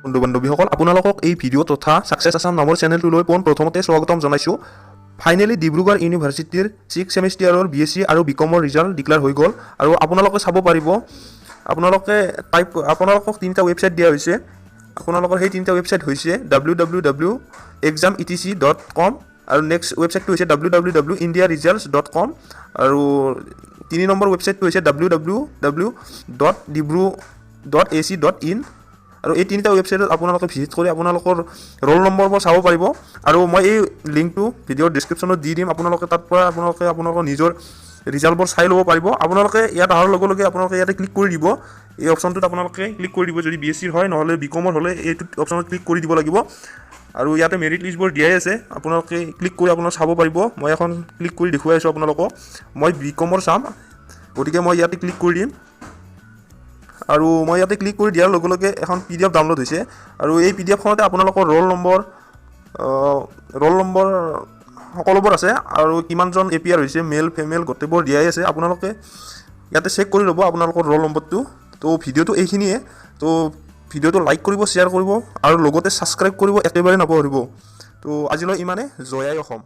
বন্ধু বান্ধৱীসকল আপোনালোকক এই ভিডিঅ' তথা ছাকচেছ আছাম নামৰ চেনেলটোলৈ পোনপ্ৰথমতে স্বাগতম জনাইছোঁ। ফাইনেলি ডিব্ৰুগড় ইউনিভাৰ্চিটিৰ 6th ছেমিষ্টাৰৰ BSc আৰু BCom-ৰ ৰিজাল্ট ডিক্লেয়াৰ হৈ গ'ল আৰু আপোনালোকে চাব পাৰিব। আপোনালোকক তিনিটা ৱেবছাইট দিয়া হৈছে। আপোনালোকৰ সেই তিনিটা ৱেবছাইট হৈছে www.exametc.com আৰু নেক্সট ৱেবছাইটটো হৈছে www.indiaresults.com আৰু 3 নম্বৰ ৱেবছাইটটো হৈছে www.dibru.ac.in আৰু এই তিনিটা ৱেবছাইটত আপোনালোকে ভিজিট কৰি আপোনালোকৰ ৰোল নম্বৰবোৰ চাব পাৰিব আৰু মই এই লিংকটো ভিডিঅ'ৰ ডেছক্ৰিপশ্যনত দি দিম। আপোনালোকে তাৰ পৰা আপোনালোকৰ নিজৰ ৰিজাল্টবোৰ চাই ল'ব পাৰিব। আপোনালোকে ইয়াত অহাৰ লগে লগে আপোনালোকে ইয়াতে ক্লিক কৰি দিব। এই অপশ্যনটোত আপোনালোকে ক্লিক কৰি দিব। যদি BSc হয় নহ'লে BCom-ৰ হ'লে এইটো অপশ্যনত ক্লিক কৰি দিব লাগিব আৰু ইয়াতে মেৰিট লিষ্টবোৰ দিয়াই আছে। আপোনালোকে ক্লিক কৰি আপোনালোকে চাব পাৰিব। মই এখন ক্লিক কৰি দেখুৱাই আছোঁ আপোনালোকক। মই BCom-ৰ চাম, গতিকে মই ইয়াতে ক্লিক কৰি দিম আৰু মই ইয়াতে ক্লিক কৰি দিয়াৰ লগে লগে এখন PDF ডাউনলোড হৈছে আৰু এই PDFখনতে আপোনালোকৰ ৰোল নম্বৰ সকলোবোৰ আছে আৰু কিমানজন APR হৈছে, মেল ফিমেল গোটেইবোৰ দিয়াই আছে। আপোনালোকে ইয়াতে চেক কৰি ল'ব আপোনালোকৰ ৰোল নম্বৰটো। তো ভিডিঅ'টো এইখিনিয়ে। তো ভিডিঅ'টো লাইক কৰিব, শ্বেয়াৰ কৰিব আৰু লগতে ছাবস্ক্ৰাইব কৰিব একেবাৰে নপাহৰিব। তো আজিলৈ ইমানে। জয় আই অসম।